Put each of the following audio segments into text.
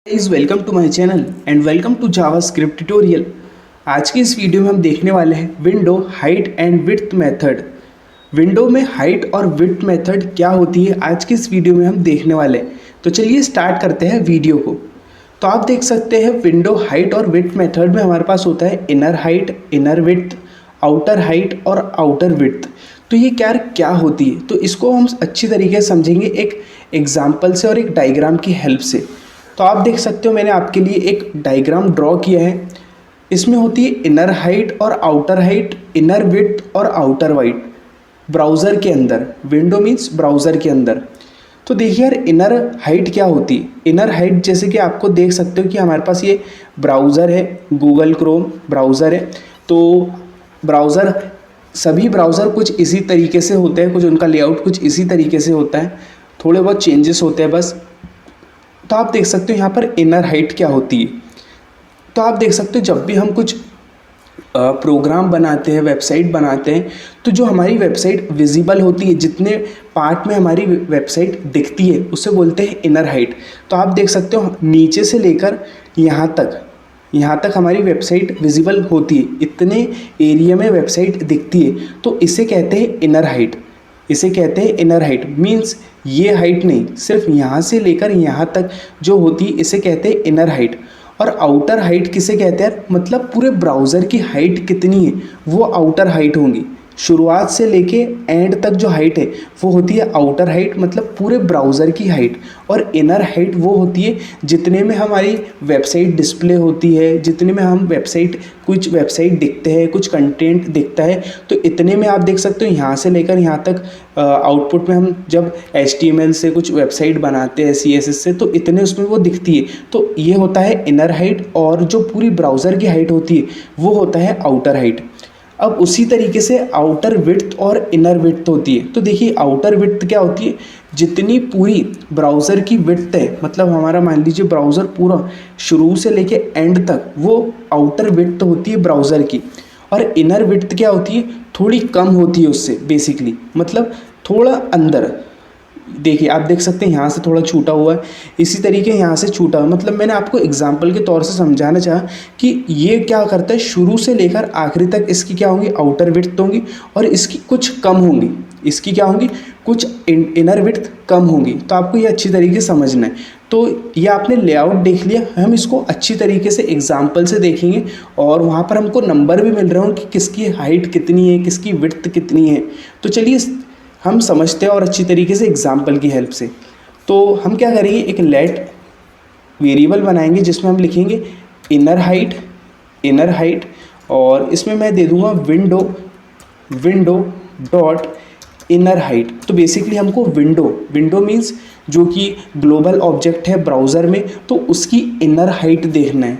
Is welcome to my channel and welcome to JavaScript tutorial. आज की इस video में हम देखने वाले हैं window height and width method. Window में हाइट और विड्थ मेथड क्या होती है आज की इस वीडियो में हम देखने वाले हैं। तो चलिए स्टार्ट करते हैं वीडियो को। तो आप देख सकते हैं विंडो हाइट और विड्थ मेथड में हमारे पास होता है inner height, inner width, outer height और आउटर विड्थ। तो ये क्या होती है, तो इसको हम अच्छी तरीके से समझेंगे एक एग्जाम्पल से और एक डायग्राम की हेल्प से। तो आप देख सकते हो मैंने आपके लिए एक डायग्राम ड्रॉ किया है। इसमें होती है इनर हाइट और आउटर हाइट, इनर विड्थ और आउटर वाइड ब्राउज़र के अंदर। विंडो मीन्स ब्राउज़र के अंदर। तो देखिए यार, इनर हाइट क्या होती है। इनर हाइट जैसे कि आपको देख सकते हो कि हमारे पास ये ब्राउज़र है, गूगल क्रोम ब्राउज़र है। तो ब्राउज़र, सभी ब्राउज़र कुछ इसी तरीके से होते हैं, कुछ उनका लेआउट कुछ इसी तरीके से होता है, थोड़े बहुत चेंजेस होते हैं बस। तो आप देख सकते हो यहाँ पर इनर हाइट क्या होती है। तो आप देख सकते हो जब भी हम कुछ प्रोग्राम बनाते हैं, वेबसाइट बनाते हैं, तो जो हमारी वेबसाइट विजिबल होती है, जितने पार्ट में हमारी वेबसाइट दिखती है, उसे बोलते हैं इनर हाइट। तो आप देख सकते हो नीचे से लेकर यहाँ तक हमारी वेबसाइट विजिबल होती है, इतने एरिया में वेबसाइट दिखती है, तो इसे कहते हैं इनर हाइट। इसे कहते हैं इनर हाइट। मीन्स ये हाइट नहीं, सिर्फ यहाँ से लेकर यहाँ तक जो होती है इसे कहते हैं इनर हाइट। और आउटर हाइट किसे कहते हैं, मतलब पूरे ब्राउज़र की हाइट कितनी है वो आउटर हाइट होंगी। शुरुआत से लेके एंड तक जो हाइट है वो होती है आउटर हाइट, मतलब पूरे ब्राउज़र की हाइट। और इनर हाइट वो होती है जितने में हमारी वेबसाइट डिस्प्ले होती है, जितने में हम कुछ वेबसाइट दिखते हैं, कुछ कंटेंट दिखता है, तो इतने में आप देख सकते हो यहाँ से लेकर यहाँ तक आउटपुट में हम जब HTML से कुछ वेबसाइट बनाते हैं, CSS से, तो इतने उसमें वो दिखती है। तो ये होता है इनर हाइट। और जो पूरी ब्राउज़र की हाइट होती है वो होता है आउटर हाइट। अब उसी तरीके से आउटर विड्थ और इनर विड्थ होती है। तो देखिए आउटर विड्थ क्या होती है, जितनी पूरी ब्राउज़र की विड्थ है, मतलब हमारा मान लीजिए ब्राउज़र पूरा शुरू से लेके एंड तक, वो आउटर विड्थ होती है ब्राउज़र की। और इनर विड्थ क्या होती है, थोड़ी कम होती है उससे, बेसिकली मतलब थोड़ा अंदर। देखिए आप देख सकते हैं यहाँ से थोड़ा छूटा हुआ है, इसी तरीके यहाँ से छूटा हुआ। मतलब मैंने आपको एग्जाम्पल के तौर से समझाना चाहा कि ये क्या करता है, शुरू से लेकर आखिरी तक इसकी क्या होंगी, आउटर विड्थ होंगी, और इसकी कुछ कम होंगी। इसकी क्या होंगी, कुछ इनर विड्थ कम होंगी। तो आपको ये अच्छी तरीके से समझना है। तो ये आपने लेआउट देख लिया, हम इसको अच्छी तरीके से एग्जाम्पल से देखेंगे और वहाँ पर हमको नंबर भी मिल रहे होंगे कि किसकी हाइट कितनी है, किसकी विड्थ कितनी है। तो चलिए हम समझते हैं और अच्छी तरीके से एग्जाम्पल की हेल्प से। तो हम क्या करेंगे, एक लेट वेरिएबल बनाएंगे जिसमें हम लिखेंगे इनर हाइट, और इसमें मैं दे दूंगा विंडो डॉट इनर हाइट। तो बेसिकली हमको विंडो मीन्स जो कि ग्लोबल ऑब्जेक्ट है ब्राउज़र में, तो उसकी इनर हाइट देखना है,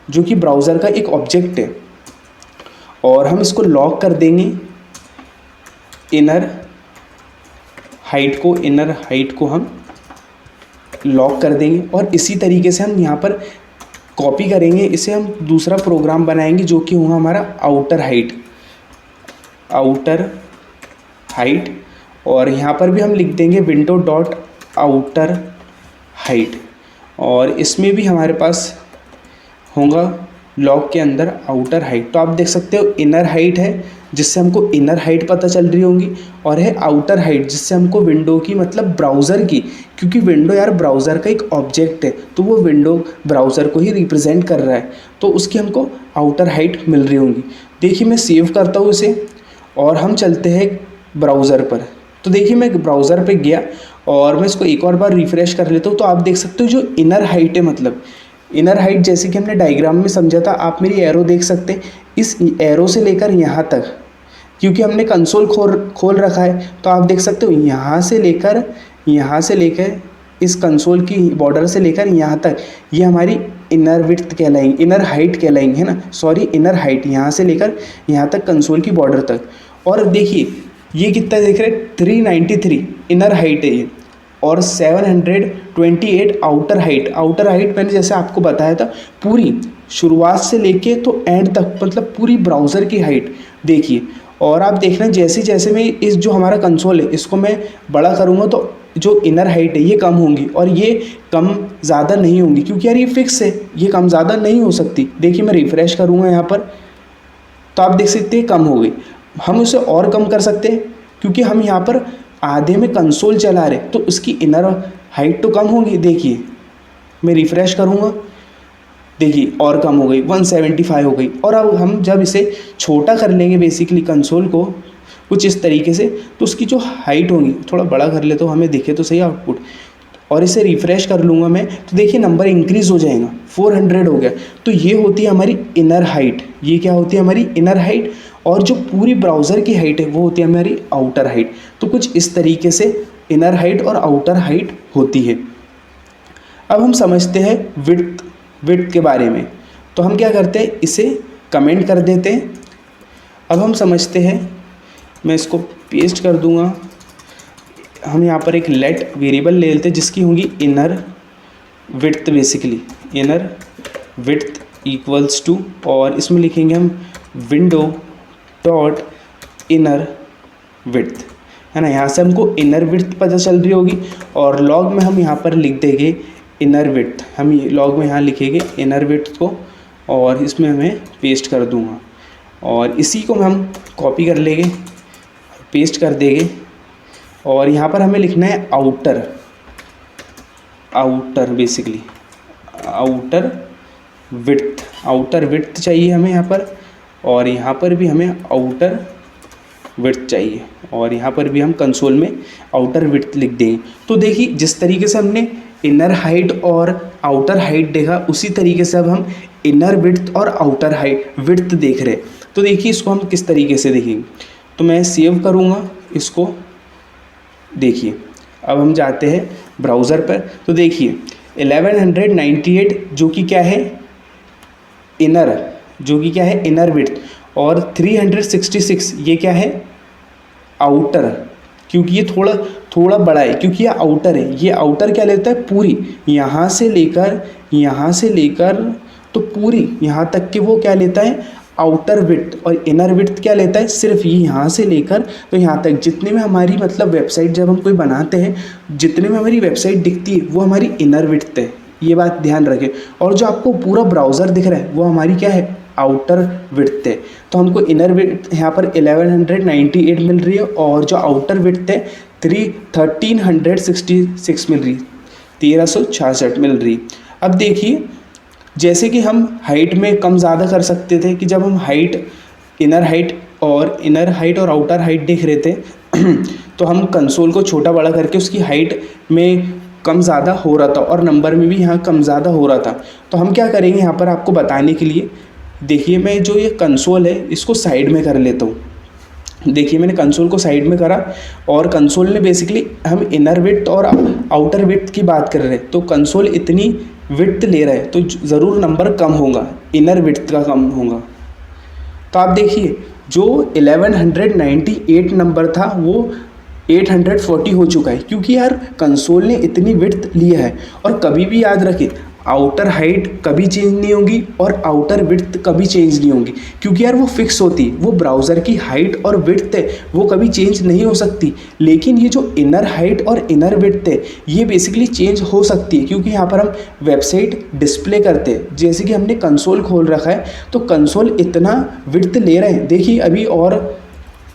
जो कि ब्राउज़र का एक ऑब्जेक्ट है। और हम इसको लॉक कर देंगे, इनर हाइट को हम लॉक कर देंगे। और इसी तरीके से हम यहाँ पर कॉपी करेंगे, इसे हम दूसरा प्रोग्राम बनाएंगे जो कि होगा हमारा आउटर हाइट। और यहाँ पर भी हम लिख देंगे विंडो डॉट आउटर हाइट, और इसमें भी हमारे पास होगा लॉक के अंदर आउटर हाइट। तो आप देख सकते हो इनर हाइट है जिससे हमको इनर हाइट पता चल रही होंगी, और है आउटर हाइट जिससे हमको विंडो की, मतलब ब्राउज़र की, क्योंकि विंडो यार ब्राउज़र का एक ऑब्जेक्ट है, तो वो विंडो ब्राउज़र को ही रिप्रेजेंट कर रहा है, तो उसकी हमको आउटर हाइट मिल रही होंगी। देखिए मैं सेव करता हूँ इसे और हम चलते हैं ब्राउज़र पर। तो देखिए मैं ब्राउज़र पर गया और मैं इसको एक और बार रिफ़्रेश कर लेता हूँ। तो आप देख सकते हो जो इनर हाइट है, मतलब इनर हाइट जैसे कि हमने डायग्राम में समझा था, आप मेरी एरो देख सकते हैं, इस एरो से लेकर यहाँ तक, क्योंकि हमने कंसोल खोल रखा है, तो आप देख सकते हो यहाँ से लेकर इस कंसोल की बॉर्डर से लेकर यहाँ तक, ये हमारी इनर विड्थ कहलाएंगी, इनर हाइट कहलाएंगी, है ना, सॉरी इनर हाइट, यहाँ से लेकर यहाँ तक कंसोल की बॉर्डर तक। और देखिए ये कितना देख रहे हैं, 393 इनर हाइट है ये, और 728 आउटर हाइट मैंने जैसे आपको बताया था, पूरी शुरुआत से लेके तो एंड तक, मतलब पूरी ब्राउज़र की हाइट देखिए। और आप देख रहे हैं जैसे जैसे मैं इस जो हमारा कंसोल है इसको मैं बड़ा करूँगा तो जो इनर हाइट है ये कम होंगी और ये कम ज़्यादा नहीं होंगी, क्योंकि यार ये फिक्स है, ये कम ज़्यादा नहीं हो सकती। देखिए मैं रिफ़्रेश करूँगा यहाँ पर तो आप देख सकते हैं कम हो गई। हम उसे और कम कर सकते हैं, क्योंकि हम यहाँ पर आधे में कंसोल चला रहे तो उसकी इनर हाइट तो कम होगी। देखिए मैं रिफ़्रेश करूँगा, देखिए और कम हो गई, 175 हो गई। और अब हम जब इसे छोटा कर लेंगे बेसिकली कंसोल को कुछ इस तरीके से, तो उसकी जो हाइट होगी, थोड़ा बड़ा कर ले तो हमें दिखे तो सही आउटपुट, और इसे रिफ़्रेश कर लूँगा मैं तो देखिए नंबर इंक्रीज़ हो जाएगा, 400 हो गया। तो ये होती है हमारी इनर हाइट। ये क्या होती है हमारी इनर हाइट, और जो पूरी ब्राउज़र की हाइट है वो होती है हमारी आउटर हाइट। तो कुछ इस तरीके से इनर हाइट और आउटर हाइट होती है। अब हम समझते हैं विड्थ के बारे में। तो हम क्या करते हैं, इसे कमेंट कर देते हैं। अब हम समझते हैं, मैं इसको पेस्ट कर दूंगा। हम यहाँ पर एक लेट वेरिएबल ले लेते हैं जिसकी होगी inner width, basically inner width equals to, और इसमें लिखेंगे हम विंडो डॉट इनर विड्थ, है ना। यहाँ से हमको इनर विड्थ पता चल रही होगी, और लॉग में हम यहाँ पर लिख देंगे इनर विड्थ। हम लॉग में यहाँ लिखेंगे इनर विड्थ को, और इसमें मैं पेस्ट कर दूँगा, और इसी को हम कॉपी कर लेंगे, पेस्ट कर देंगे। और यहाँ पर हमें लिखना है आउटर बेसिकली आउटर विड्थ चाहिए हमें यहाँ पर, और यहाँ पर भी हमें आउटर विड्थ चाहिए, और यहाँ पर भी हम कंसोल में आउटर विड्थ लिख देंगे। तो देखिए जिस तरीके से हमने इनर हाइट और आउटर हाइट देखा, उसी तरीके से अब हम इनर विड्थ और आउटर हाइट विड्थ देख रहे हैं। तो देखिए इसको हम किस तरीके से देखेंगे, तो मैं सेव करूँगा इसको। देखिए अब हम जाते हैं ब्राउज़र पर, तो देखिए 1198 जो कि क्या है इनर विड्थ, और 366 ये क्या है आउटर, क्योंकि ये थोड़ा बड़ा है, क्योंकि ये आउटर है। ये आउटर क्या लेता है, पूरी यहाँ से लेकर तो पूरी यहाँ तक कि वो क्या लेता है आउटर विड्थ, और इनर विड्थ क्या लेता है सिर्फ ये यहाँ से लेकर तो यहाँ तक। जितने में हमारी मतलब वेबसाइट जब हम कोई बनाते हैं, जितने में हमारी वेबसाइट दिखती है वो हमारी इनर विड्थ है, ये बात ध्यान रखें। और जो आपको पूरा ब्राउज़र दिख रहा है वो हमारी क्या है आउटर विड्थ है। तो हमको इनर विड्थ यहाँ पर 1198 मिल रही है, और जो आउटर विड्थ है 1366 मिल रही है, 1366 मिल रही। अब देखिए जैसे कि हम हाइट में कम ज़्यादा कर सकते थे, कि जब हम इनर हाइट और आउटर हाइट देख रहे थे तो हम कंसोल को छोटा बड़ा करके उसकी हाइट में कम ज़्यादा हो रहा था, और नंबर में भी यहाँ कम ज़्यादा हो रहा था। तो हम क्या करेंगे यहाँ पर आपको बताने के लिए, देखिए मैं जो ये कंसोल है इसको साइड में कर लेता हूँ। देखिए मैंने कंसोल को साइड में करा, और कंसोल ने बेसिकली हम इनर विड्थ और आउटर विड्थ की बात कर रहे हैं, तो कंसोल इतनी विड्थ ले रहा है तो ज़रूर नंबर कम होगा, इनर विड्थ का कम होगा। तो आप देखिए जो 1198 नंबर था वो 840 हो चुका है, क्योंकि यार कंसोल ने इतनी विड्थ लिया है। और कभी भी याद रखें आउटर हाइट कभी चेंज नहीं होगी और आउटर विड्थ कभी चेंज नहीं होगी, क्योंकि यार वो फिक्स होती है। वो ब्राउज़र की हाइट और विड्थ है वो कभी चेंज नहीं हो सकती, लेकिन ये जो इनर हाइट और इनर विड्थ है ये बेसिकली चेंज हो सकती है, क्योंकि यहाँ पर हम वेबसाइट डिस्प्ले करते हैं। जैसे कि हमने कंसोल खोल रखा है तो कंसोल इतना विड्थ ले रहे हैं, देखिए अभी और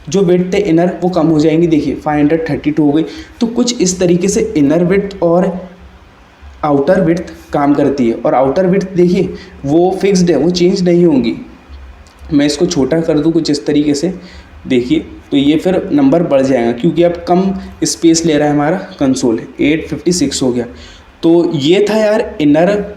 जो विड्थ है इनर वो कम हो जाएंगी, देखिए 532 हो गई। तो कुछ इस तरीके से इनर विड्थ और आउटर विड्थ काम करती है, और आउटर विड्थ देखिए वो फिक्स्ड है, वो चेंज नहीं होंगी। मैं इसको छोटा कर दूँ कुछ इस तरीके से, देखिए तो ये फिर नंबर बढ़ जाएगा, क्योंकि अब कम स्पेस ले रहा है हमारा कंसोल, 856 हो गया। तो ये था यार इनर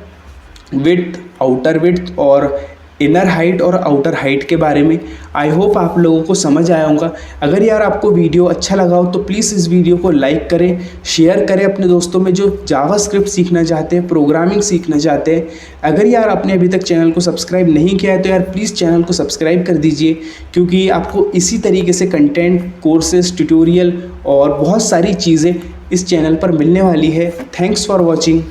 विड्थ, आउटर विड्थ और इनर हाइट और आउटर हाइट के बारे में। आई होप आप लोगों को समझ आया होगा। अगर यार आपको वीडियो अच्छा लगा हो तो प्लीज़ इस वीडियो को लाइक करें, शेयर करें अपने दोस्तों में जो जावास्क्रिप्ट सीखना चाहते हैं, प्रोग्रामिंग सीखना चाहते हैं। अगर यार आपने अभी तक चैनल को सब्सक्राइब नहीं किया है तो यार प्लीज़ चैनल को सब्सक्राइब कर दीजिए, क्योंकि आपको इसी तरीके से कंटेंट, कोर्सेज, ट्यूटोरियल और बहुत सारी चीज़ें इस चैनल पर मिलने वाली है। Thanks for watching.